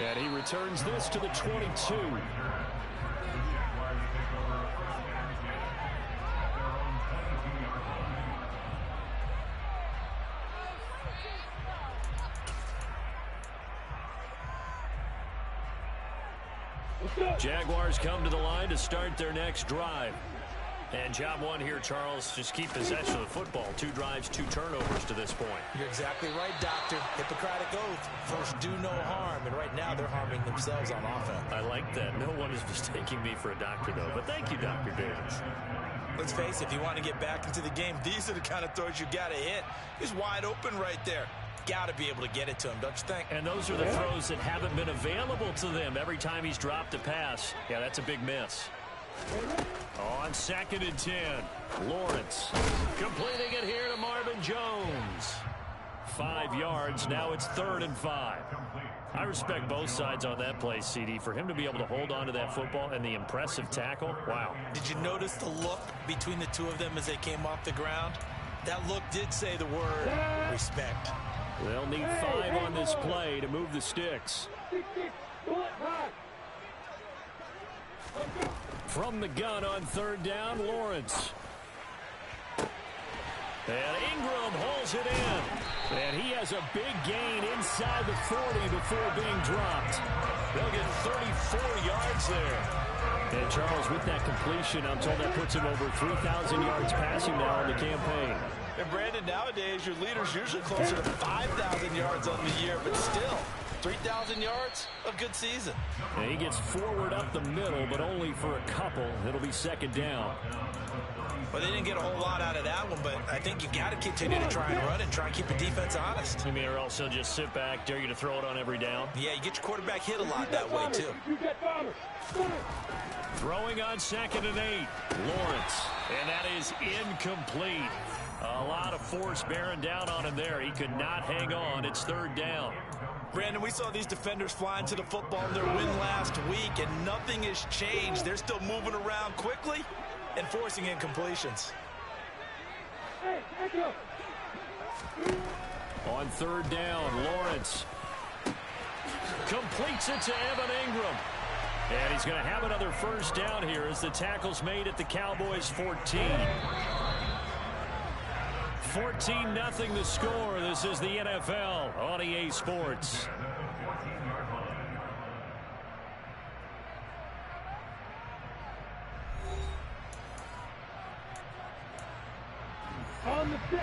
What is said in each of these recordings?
And he returns this to the 22. Jaguars come to the line to start their next drive. And job one here, Charles, just keep possession of the football. 2 drives, 2 turnovers to this point. You're exactly right, Doctor. Hippocratic oath. First, do no harm. And right now, they're harming themselves on offense. I like that. No one is mistaking me for a doctor, though. But thank you, Dr. Davis. Let's face it, if you want to get back into the game, these are the kind of throws you got to hit. He's wide open right there. Got to be able to get it to him, don't you think? And those are the throws that haven't been available to them every time he's dropped a pass. Yeah, that's a big miss. On 2nd and 10, Lawrence completing it here to Marvin Jones. 5 yards. Now it's 3rd and 5. I respect both sides on that play, CD. For him to be able to hold on to that football and the impressive tackle, wow. Did you notice the look between the two of them as they came off the ground? That look did say the word respect. They'll need 5 on this play to move the sticks. From the gun on 3rd down, Lawrence. And Ingram holds it in. And he has a big gain inside the 40 before being dropped. They'll get 34 yards there. And Charles, with that completion, I'm told that puts him over 3,000 yards passing now in the campaign. And Brandon, nowadays your leader's usually closer to 5,000 yards on the year, but still, 3,000 yards, a good season. And he gets forward up the middle, but only for a couple. It'll be 2nd down. Well, they didn't get a whole lot out of that one, but I think you got to continue to try and run and try and keep the defense honest. You mean, or else they'll just sit back, dare you to throw it on every down? Yeah, you get your quarterback hit a lot that way, too. Throwing on 2nd and 8, Lawrence. And that is incomplete. A lot of force bearing down on him there. He could not hang on. It's 3rd down. Brandon, we saw these defenders flying to the football in their win last week, and nothing has changed. They're still moving around quickly and forcing incompletions. On 3rd down, Lawrence completes it to Evan Ingram. And he's going to have another 1st down here as the tackle's made at the Cowboys 14. 14-0 the score. This is the NFL on EA Sports.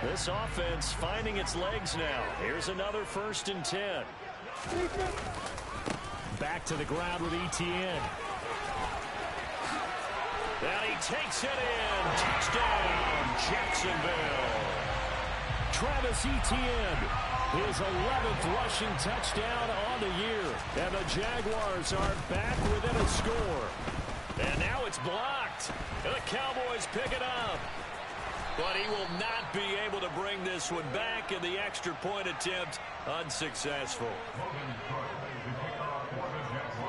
This offense finding its legs now. Here's another 1st and 10. Back to the ground with Etienne. And he takes it in. Touchdown, Jacksonville. Travis Etienne, his 11th rushing touchdown on the year. And the Jaguars are back within a score. And now it's blocked. And the Cowboys pick it up. But he will not be able to bring this one back, and the extra point attempt unsuccessful.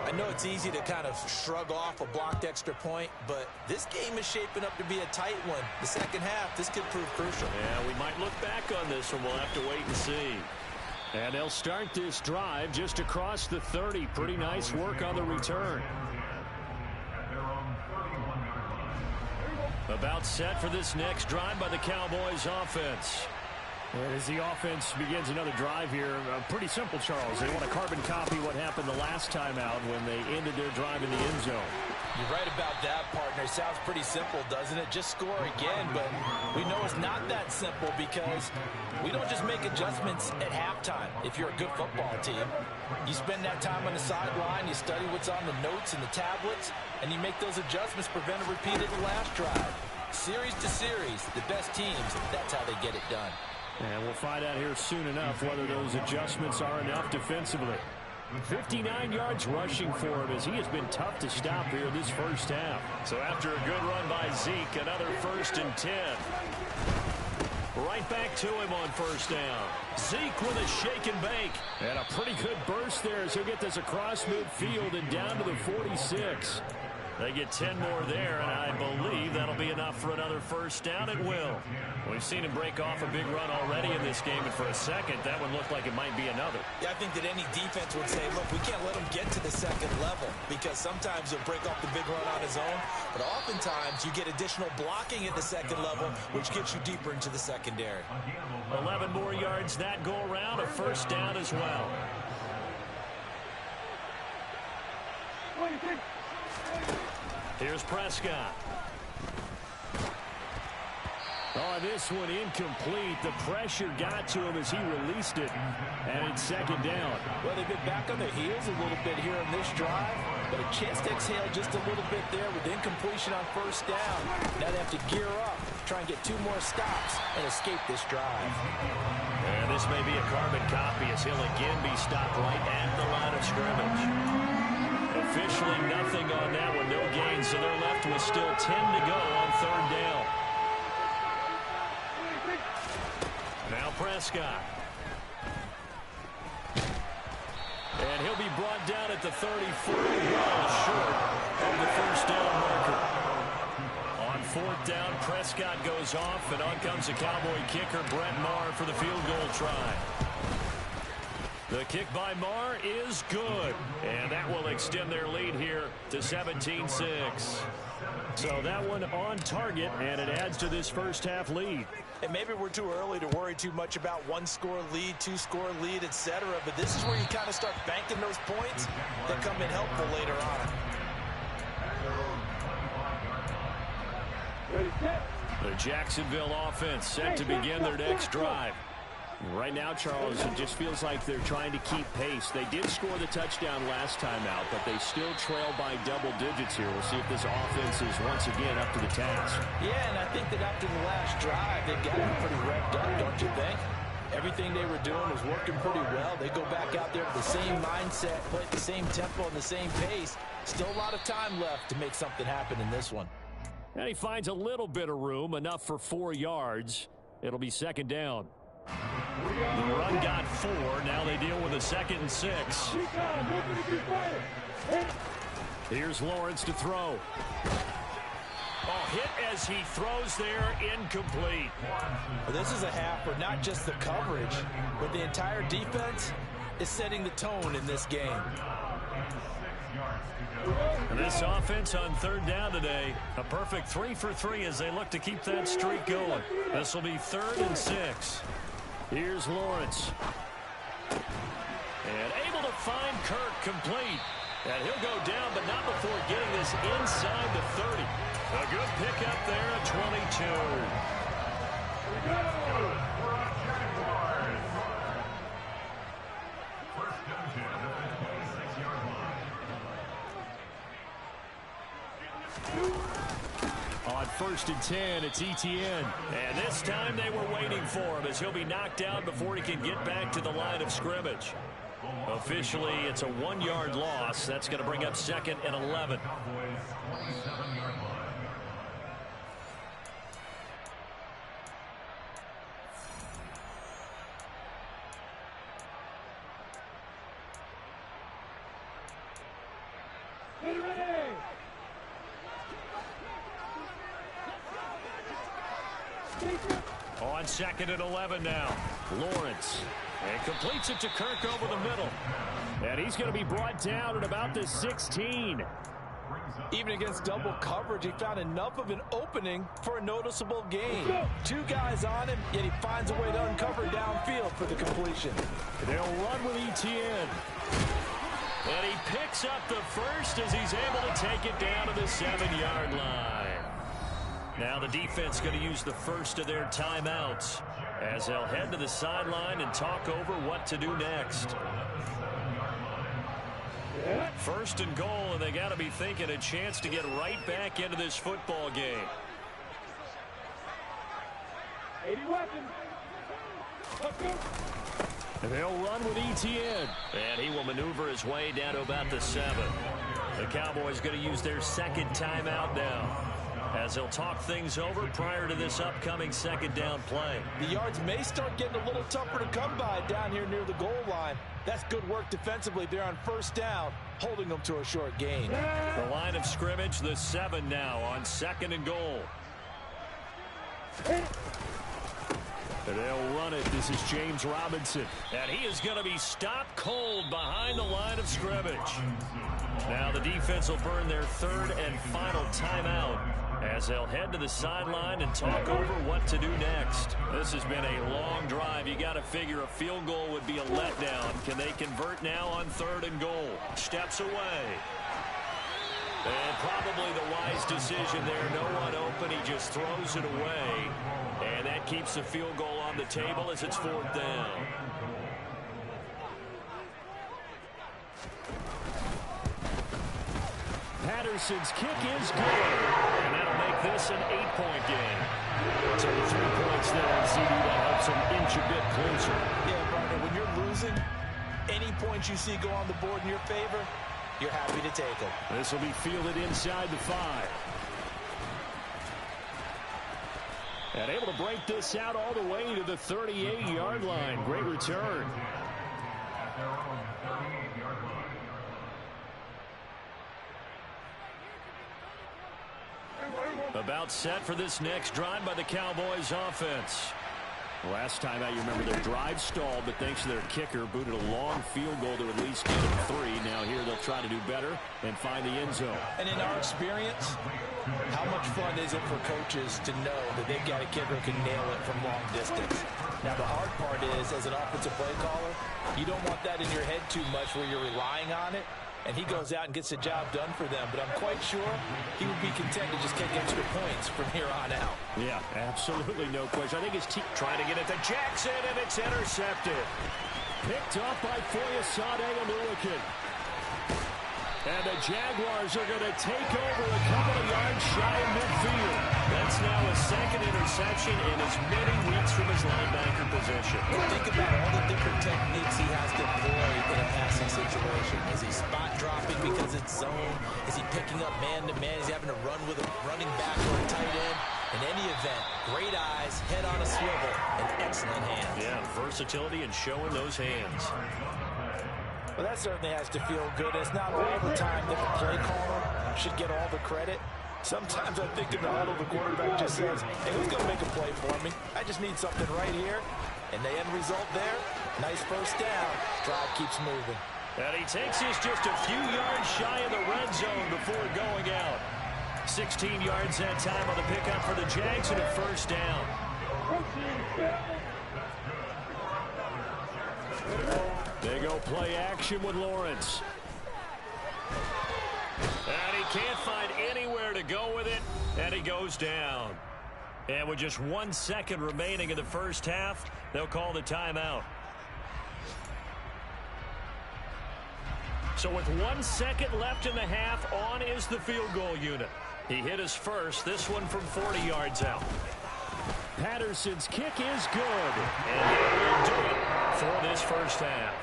I know it's easy to kind of shrug off a blocked extra point, but this game is shaping up to be a tight one. The second half, this could prove crucial. Yeah, we might look back on this one. We'll have to wait and see. And they'll start this drive just across the 30. Pretty nice work on the return. About set for this next drive by the Cowboys offense. And as the offense begins another drive here, pretty simple, Charles. They want to carbon copy what happened the last time out when they ended their drive in the end zone. You're right about that, partner. Sounds pretty simple, doesn't it? Just score again, but we know it's not that simple because we don't just make adjustments at halftime if you're a good football team. You spend that time on the sideline, you study what's on the notes and the tablets, and you make those adjustments, prevent a repeat of the last drive. Series to series, the best teams, that's how they get it done. And we'll find out here soon enough whether those adjustments are enough defensively. 59 yards rushing for him as he has been tough to stop here this first half. So after a good run by Zeke, another 1st and 10. Right back to him on 1st down. Zeke with a shake and bake. And a pretty good burst there as he'll get this across midfield and down to the 46. They get 10 more there, and I believe that'll be enough for another first down. It will. We've seen him break off a big run already in this game, and for a second, that one looked like it might be another. Yeah, I think that any defense would say, look, we can't let him get to the second level, because sometimes he'll break off the big run on his own, but oftentimes you get additional blocking at the second level, which gets you deeper into the secondary. 11 more yards that go around, a first down as well. Here's Prescott. Oh, this one incomplete. The pressure got to him as he released it, and it's second down. Well, they've been back on their heels a little bit here in this drive, but a chance to exhale just a little bit there with incompletion on first down. Now they have to gear up, try and get 2 more stops, and escape this drive. And this may be a carbon copy as he'll again be stopped right at the line of scrimmage. Officially nothing on that one, no gain, so they're left with still 10 to go on third down. Now Prescott. And he'll be brought down at the 34, well short of the first down marker. On fourth down, Prescott goes off, and on comes the Cowboy kicker, Brett Maher, for the field goal try. The kick by Maher is good, and that will extend their lead here to 17-6. So that one on target, and it adds to this first half lead. And maybe we're too early to worry too much about 1-score lead, 2-score lead, etc. But this is where you kind of start banking those points that come in helpful later on. The Jacksonville offense set to begin their next drive. Right now, Charles, it just feels like they're trying to keep pace. They did score the touchdown last time out, but they still trail by double digits here. We'll see if this offense is once again up to the task. Yeah, and I think that after the last drive, they've got them pretty revved up, don't you think? Everything they were doing was working pretty well. They go back out there with the same mindset, play at the same tempo and the same pace. Still a lot of time left to make something happen in this one. And he finds a little bit of room, enough for 4 yards. It'll be second down. The run got 4. Now they deal with a 2nd and 6. Here's Lawrence to throw. Oh, hit as he throws there, incomplete. Well, this is a half where not just the coverage, but the entire defense is setting the tone in this game. And this offense on third down today, a perfect 3 for 3 as they look to keep that streak going. This will be 3rd and 6. Here's Lawrence. And able to find Kirk complete. And he'll go down, but not before getting this inside the 30. A good pickup there at 22. On 1st and 10, it's Etienne. And this time they were waiting for him as he'll be knocked out before he can get back to the line of scrimmage. Officially, it's a 1-yard loss. That's going to bring up 2nd and 11. On 2nd and 11 now. Lawrence. And completes it to Kirk over the middle. And he's going to be brought down at about the 16. Even against double coverage, he found enough of an opening for a noticeable gain. 2 guys on him, yet he finds a way to uncover downfield for the completion. They'll run with Etienne. And he picks up the first as he's able to take it down to the 7-yard line. Now the defense going to use the first of their timeouts as they'll head to the sideline and talk over what to do next. 1st and goal, and they got to be thinking a chance to get right back into this football game. 80 weapons. And they'll run with Etienne. And he will maneuver his way down to about the 7. The Cowboys going to use their 2nd timeout now as he'll talk things over prior to this upcoming second down play. The yards may start getting a little tougher to come by down here near the goal line. That's good work defensively there on first down, holding them to a short gain. The line of scrimmage, the 7 now on 2nd and goal. They'll run it. This is James Robinson. And he is going to be stopped cold behind the line of scrimmage. Now the defense will burn their 3rd and final timeout as they'll head to the sideline and talk over what to do next. This has been a long drive. You got to figure a field goal would be a letdown. Can they convert now on 3rd and goal? Steps away. And probably the wise decision there. No one open. He just throws it away. And that keeps the field goal on the table as it's 4th down. Patterson's kick is good. And that'll make this an 8-point game. So the 3 points there on CD, that helps them inch a bit closer. Yeah, Barney, when you're losing, any points you see go on the board in your favor, you're happy to take them. This will be fielded inside the 5. And able to break this out all the way to the 38-yard line. Great return. About set for this next drive by the Cowboys offense. Last time out, you remember their drive stalled, but thanks to their kicker, booted a long field goal to at least get them 3. Now here they'll try to do better and find the end zone. And in our experience, how much fun is it for coaches to know that they've got a kicker who can nail it from long distance? Now the hard part is, as an offensive play caller, you don't want that in your head too much where you're relying on it. And he goes out and gets the job done for them. But I'm quite sure he would be content to just kick extra points from here on out. Yeah, absolutely no question. I think his team trying to get it to Jackson, and it's intercepted. Picked up by Foyesade Oluwakin. And the Jaguars are going to take over a couple of yards shy of midfield. That's now a 2nd interception in as many weeks from his linebacker position. Think about all the different techniques he has deployed in a passing situation. Is he spot dropping because it's zone? Is he picking up man-to-man? Is he having to run with a running back or a tight end? In any event, great eyes, head on a swivel, and excellent hands. Yeah, versatility and showing those hands. Well, that certainly has to feel good. It's not all the time that the play caller should get all the credit. Sometimes I think in the huddle, the quarterback just says, hey, who's going to make a play for me? I just need something right here. And the end result there, nice first down. Drive keeps moving. And he takes this just a few yards shy of the red zone before going out. 16 yards that time on the pickup for the Jags and a first down. They go play action with Lawrence. And he can't find anywhere to go with it, and he goes down. And with just 1 second remaining in the first half, they'll call the timeout. So with 1 second left in the half, on is the field goal unit. He hit his first, this one from 40 yards out. Patterson's kick is good, and that will do it for this first half.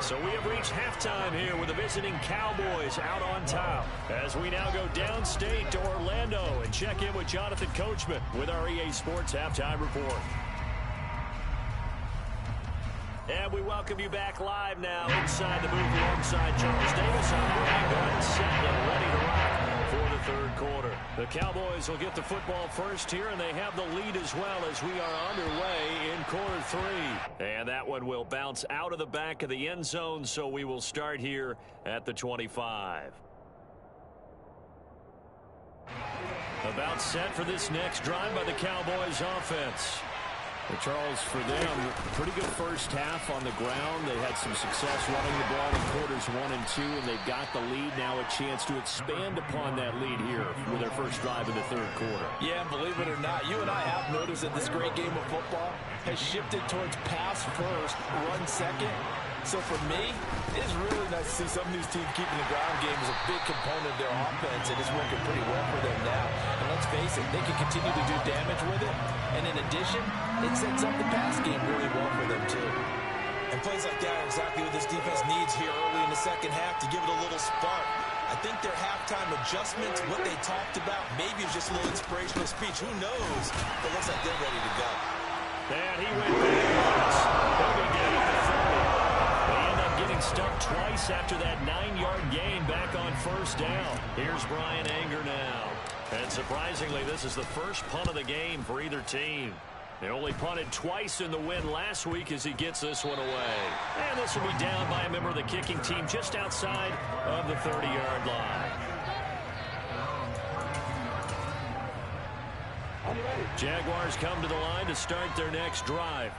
So we have reached halftime here with the visiting Cowboys out on top as we now go downstate to Orlando and check in with Jonathan Coachman with our EA Sports Halftime Report. And we welcome you back live now inside the booth alongside Charles Davis. I'm Brad Gordon, set and ready to rock for the third quarter. The Cowboys will get the football first here, and they have the lead as well as we are underway in quarter 3. And that one will bounce out of the back of the end zone, so we will start here at the 25. About set for this next drive by the Cowboys offense. Charles, for them, pretty good first half on the ground. They had some success running the ball in quarters 1 and 2, and they've got the lead. Now a chance to expand upon that lead here with their first drive in the third quarter. Yeah, and believe it or not, you and I have noticed that this great game of football has shifted towards pass first, run second. So for me, it's really nice to see some of these teams keeping the ground game as a big component of their offense, and it's working pretty well for them now. And let's face it, they can continue to do damage with it. And in addition, it sets up the pass game really well for them too. And plays like that are exactly what this defense needs here early in the second half to give it a little spark. I think their halftime adjustments, what they talked about, maybe it was just a little inspirational speech. Who knows? But it looks like they're ready to go. And he went backwards. They'll be down at the 30. They end up getting stumped twice after that 9-yard gain back on first down. Here's Bryan Anger now. And surprisingly, this is the first punt of the game for either team. They only punted twice in the win last week as he gets this one away. And this will be down by a member of the kicking team just outside of the 30-yard line. Jaguars come to the line to start their next drive.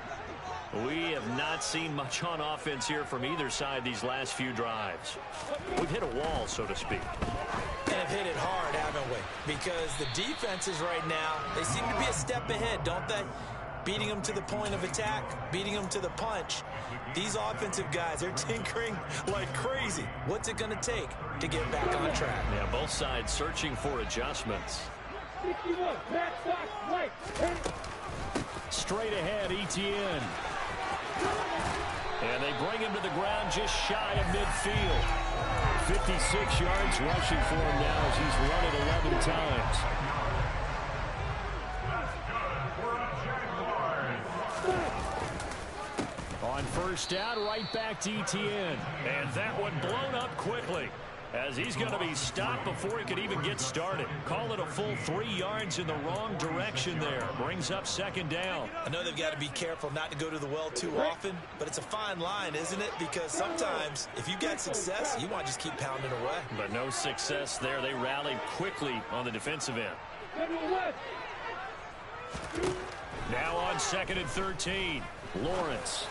We have not seen much on offense here from either side these last few drives. We've hit a wall, so to speak. And have hit it hard, haven't we? Because the defenses right now, they seem to be a step ahead, don't they? Beating them to the point of attack, beating them to the punch. These offensive guys, they're tinkering like crazy. What's it going to take to get back on track? Yeah, both sides searching for adjustments. 61, backstop, right. Straight ahead, Etienne. And they bring him to the ground just shy of midfield. 56 yards rushing for him now as he's run it 11 times. On first down, right back to Etienne. And that one blown up quickly, as he's going to be stopped before he could even get started. Call it a full 3 yards in the wrong direction there. Brings up second down. I know they've got to be careful not to go to the well too often, but it's a fine line, isn't it? Because sometimes if you get success, you want to just keep pounding away. But no success there. They rallied quickly on the defensive end. Now on 2nd and 13. Lawrence.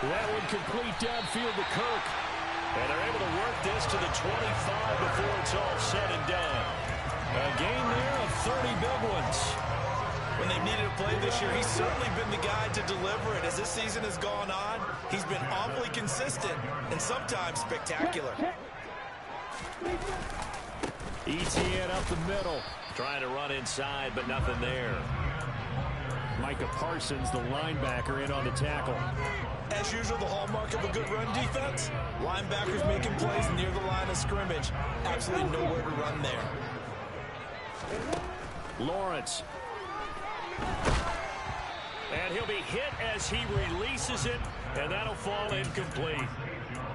That one complete downfield to Kirk. And they're able to work this to the 25 before it's all said and done. A gain there of 30 big ones. When they've needed a play this year, he's certainly been the guy to deliver it. As this season has gone on, he's been awfully consistent and sometimes spectacular. Etienne up the middle. Trying to run inside, but nothing there. Micah Parsons, the linebacker, in on the tackle. As usual, the hallmark of a good run defense. Linebackers making plays near the line of scrimmage. Absolutely nowhere to run there. Lawrence. And he'll be hit as he releases it, and that'll fall incomplete.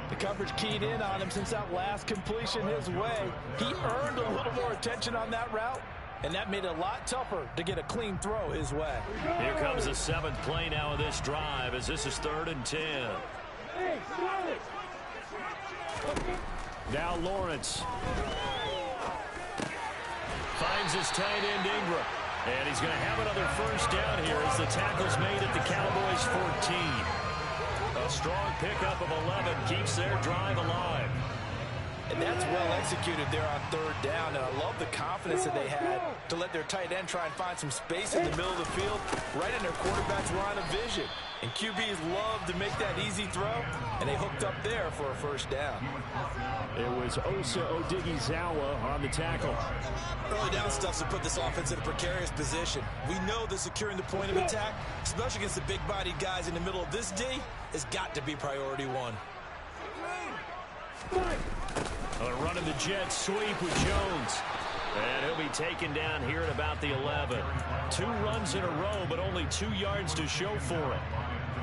The coverage keyed in on him since that last completion his way. He earned a little more attention on that route, and that made it a lot tougher to get a clean throw his way. Here comes the 7th play now of this drive, as this is 3rd and 10. Now Lawrence. Finds his tight end Ingram. And he's going to have another first down here as the tackle's made at the Cowboys 14. A strong pickup of 11 keeps their drive alive. And that's well executed there on 3rd down. And I love the confidence that they had to let their tight end try and find some space in the middle of the field, right in their quarterback's line of vision. And QBs love to make that easy throw, and they hooked up there for a first down. It was Osa Odighizuwa on the tackle. Early down stuff to put this offense in a precarious position. We know that securing the point of attack, especially against the big-bodied guys in the middle of this D, has got to be priority one. Running the jet sweep with Jones. And he'll be taken down here at about the 11. 2 runs in a row, but only 2 yards to show for it.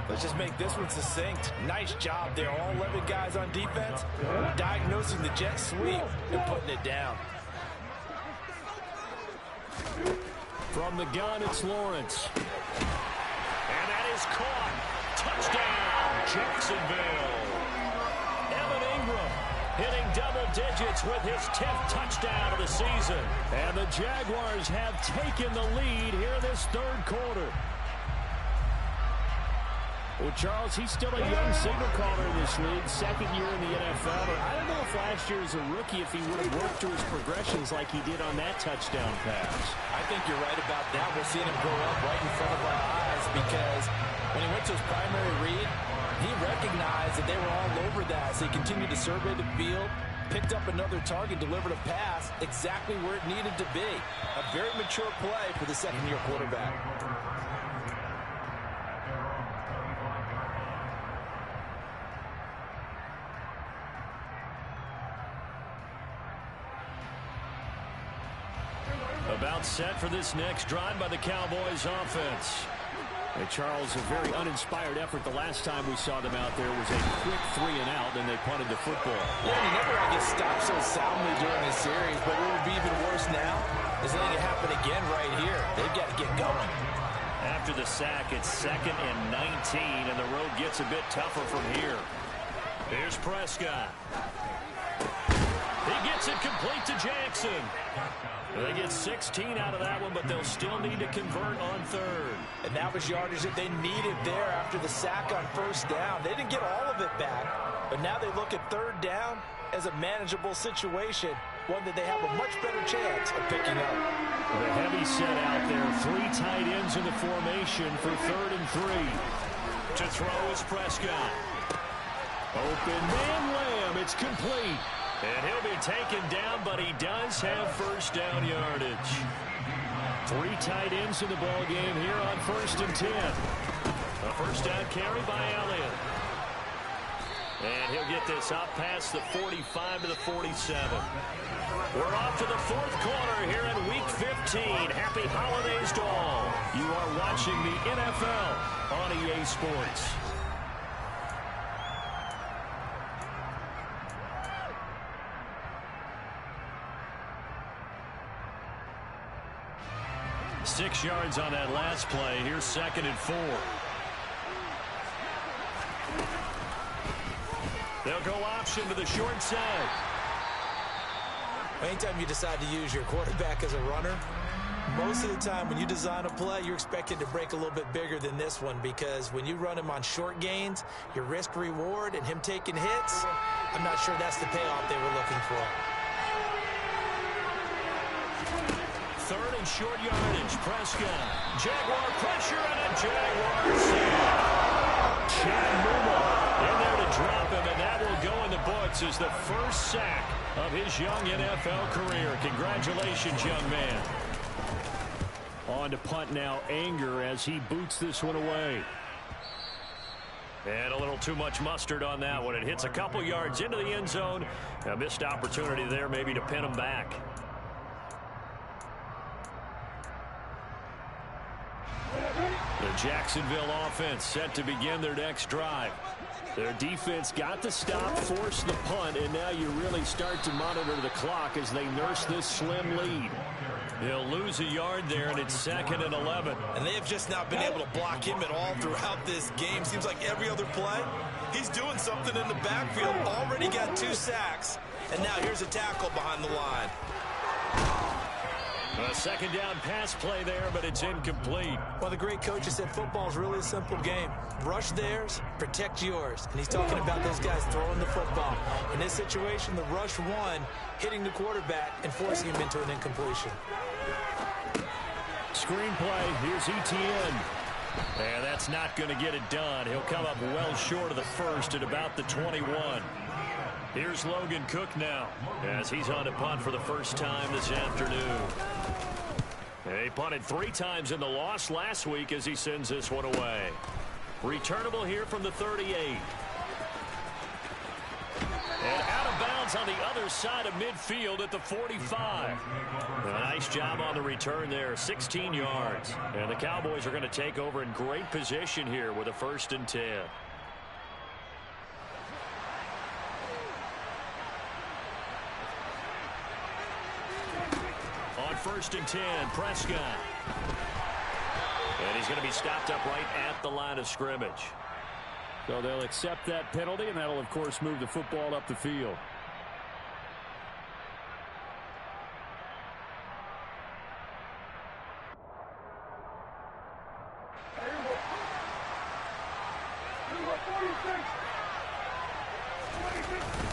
Let's just make this one succinct. Nice job there. All 11 guys on defense diagnosing the jet sweep and putting it down. From the gun, it's Lawrence. And that is caught. Touchdown, Jacksonville. Evan Ingram hitting double digits with his 10th touchdown of the season. And the Jaguars have taken the lead here in this 3rd quarter. Well, Charles, he's still a young signal caller in this league, 2nd year in the NFL. But I don't know if last year as a rookie, if he would have worked through his progressions like he did on that touchdown pass. I think you're right about that. We're seeing him grow up right in front of our eyes because when he went to his primary read, he recognized that they were all over that. So he continued to survey the field, picked up another target, delivered a pass exactly where it needed to be. A very mature play for the 2nd-year quarterback. About set for this next drive by the Cowboys offense. Hey, Charles, a very uninspired effort the last time we saw them out there was a quick 3-and-out, and they punted the football. Yeah, and he never gets stopped so soundly during this series, but what would be even worse now is letting it happen again right here. They've got to get going. After the sack, it's 2nd and 19, and the road gets a bit tougher from here. Here's Prescott. He gets it complete to Jackson. They get 16 out of that one, but they'll still need to convert on 3rd. And that was yardage that they needed there after the sack on 1st down. They didn't get all of it back, but now they look at 3rd down as a manageable situation, one that they have a much better chance of picking up. The heavy set out there, 3 tight ends in the formation for 3rd and 3. To throw is Prescott. Open man Lamb, it's complete. And he'll be taken down, but he does have 1st down yardage. 3 tight ends in the ball game here on 1st and 10. A 1st down carry by Elliott. And he'll get this up past the 45 to the 47. We're off to the 4th quarter here in Week 15. Happy holidays to all. You are watching the NFL on EA Sports. Six yards on that last play. Here's 2nd and 4. They'll go option to the short side. Anytime you decide to use your quarterback as a runner, most of the time when you design a play, you're expected to break a little bit bigger than this one, because when you run him on short gains, your risk reward and him taking hits, I'm not sure that's the payoff they were looking for. 3rd and short yardage. Prescott. Jaguar pressure and a Jaguar sack. Chad Muma in there to drop him, and that will go in the books as the first sack of his young NFL career. Congratulations, young man. On to punt now, Anger, as he boots this one away. And a little too much mustard on that one. It hits a couple yards into the end zone. A missed opportunity there maybe to pin him back. The Jacksonville offense set to begin their next drive. Their defense got the stop, forced the punt, and now you really start to monitor the clock as they nurse this slim lead. They'll lose a yard there, and it's 2nd and 11. And they have just not been able to block him at all throughout this game. Seems like every other play, he's doing something in the backfield. Already got 2 sacks, and now here's a tackle behind the line. A 2nd down pass play there, but it's incomplete. Well, the great coaches said football is really a simple game. Rush theirs, protect yours. And he's talking about those guys throwing the football. In this situation, the rush won, hitting the quarterback and forcing him into an incompletion. Screenplay, here's Etienne. And that's not going to get it done. He'll come up well short of the first at about the 21. Here's Logan Cook now, as he's on to punt for the first time this afternoon. He punted 3 times in the loss last week as he sends this one away. Returnable here from the 38. And out of bounds on the other side of midfield at the 45. A nice job on the return there, 16 yards. And the Cowboys are going to take over in great position here with a 1st and 10. On 1st and 10, Prescott. And he's going to be stopped up right at the line of scrimmage. So they'll accept that penalty, and that'll, of course, move the football up the field.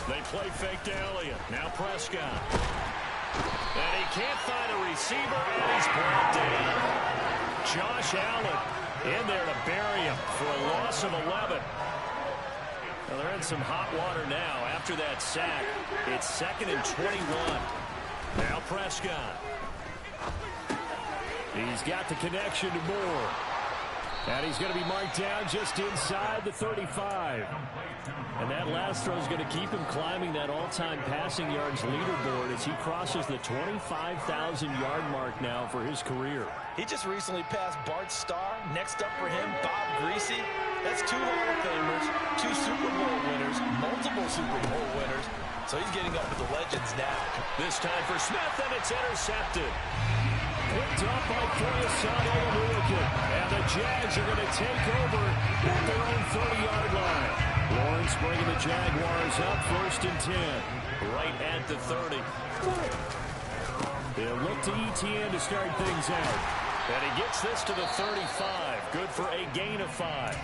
They play fake to Elliott. Now Prescott. And he can't find a receiver, and he's brought down. Josh Allen in there to bury him for a loss of 11. Well, they're in some hot water now after that sack. It's 2nd and 21. Now Prescott. He's got the connection to Moore. And he's going to be marked down just inside the 35. And that last throw is going to keep him climbing that all-time passing yards leaderboard as he crosses the 25,000-yard mark now for his career. He just recently passed Bart Starr. Next up for him, Bob Greasy. That's 2 Hall of Famers, 2 Super Bowl winners, multiple Super Bowl winners. So he's getting up with the legends now. This time for Smith, and it's intercepted. Picked up by Foyesade Oluokun. And the Jags are going to take over at their own 30-yard line. Lawrence bringing the Jaguars up 1st and 10. Right at the 30. They'll look to Etienne to start things out. And he gets this to the 35. Good for a gain of 5.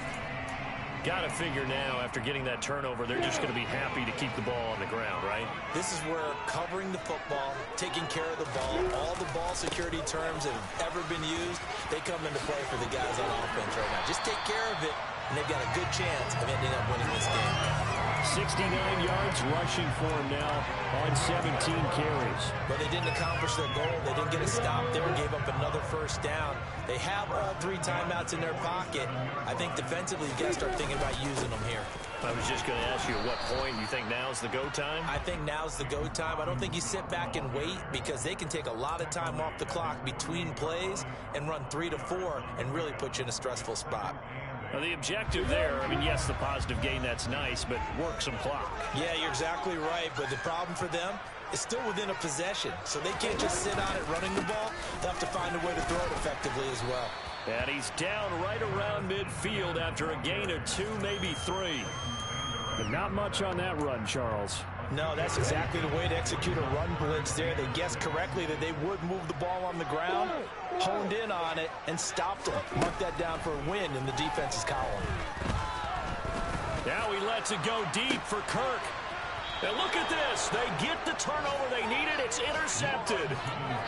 Got to figure now, after getting that turnover, they're just going to be happy to keep the ball on the ground, right? This is where covering the football, taking care of the ball, all the ball security terms that have ever been used, they come into play for the guys on offense right now. Just take care of it, and they've got a good chance of ending up winning this game. 69 yards rushing for him now on 17 carries. But they didn't accomplish their goal. They didn't get a stop there, gave up another 1st down. They have all 3 timeouts in their pocket. I think defensively, you got to start thinking about using them here. I was just going to ask you at what point you think now's the go time? I think now's the go time. I don't think you sit back and wait because they can take a lot of time off the clock between plays and run 3 to 4 and really put you in a stressful spot. Well, the objective there, I mean, yes, the positive gain, that's nice, but work some clock. Yeah, you're exactly right, but the problem for them is still within a possession, so they can't just sit on it running the ball. They'll have to find a way to throw it effectively as well. And he's down right around midfield after a gain of 2, maybe 3. But not much on that run, Charles. No, that's exactly the way to execute a run blitz there. They guessed correctly that they would move the ball on the ground, honed in on it, and stopped them. Mark that down for a win in the defense's column. Now he lets it go deep for Kirk. And look at this. They get the turnover they needed. It's intercepted.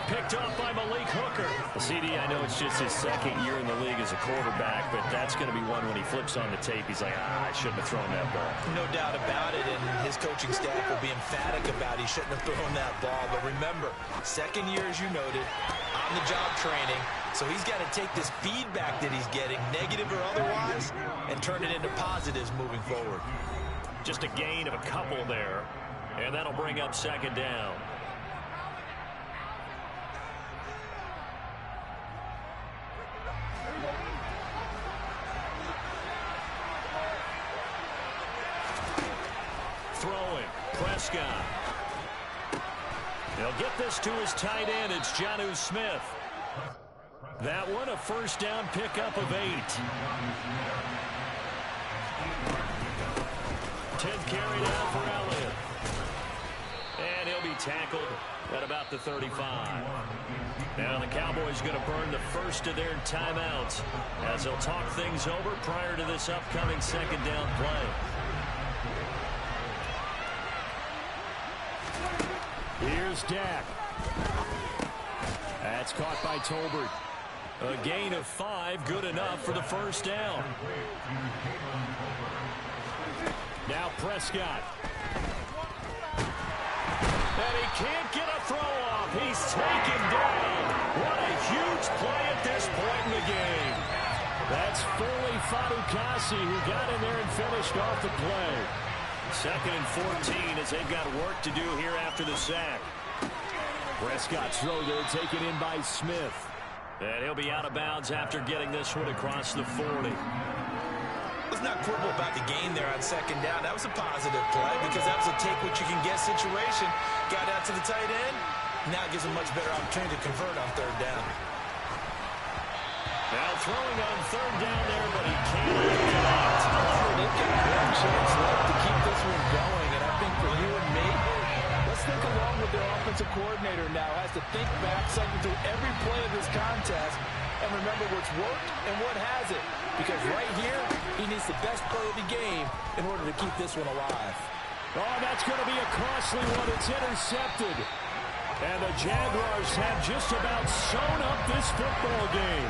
Picked up by Malik Hooker. CD, I know it's just his 2nd year in the league as a quarterback, but that's going to be one when he flips on the tape. He's like, I shouldn't have thrown that ball. No doubt about it, and his coaching staff will be emphatic about he shouldn't have thrown that ball. But remember, 2nd year, as you noted, on-the-job training. So he's got to take this feedback that he's getting, negative or otherwise, and turn it into positives moving forward. Just a gain of a couple there, and that'll bring up 2nd down. Throwing, Prescott. He'll get this to his tight end. It's Jonnu Smith. That one, a 1st down pickup of 8. 10th carry down for Elliott. And he'll be tackled at about the 35. Now the Cowboys going to burn the 1st of their timeouts as they'll talk things over prior to this upcoming 2nd down play. Here's Dak. That's caught by Tolbert. A gain of 5, good enough for the 1st down. Now Prescott. And he can't get a throw off. He's taken down. What a huge play at this point in the game. That's Foley Fatukasi who got in there and finished off the play. 2nd and 14 as they've got work to do here after the sack. Prescott's throw there taken in by Smith. And he'll be out of bounds after getting this one across the 40. Let's not quibble about the gain there on 2nd down. That was a positive play because that was a take-what-you-can-get situation. Got out to the tight end. Now it gives him much better opportunity to convert on 3rd down. Now throwing on 3rd down there, but he can't get it out. They've got a great chance left to keep this one going, and I think for you and me, let's think along with their offensive coordinator now. Has to think back, cycle through every play of this contest, and remember what's worked and what hasn't. Because right here, he needs the best play of the game in order to keep this one alive. Oh, that's going to be a costly one. It's intercepted. And the Jaguars have just about sewn up this football game.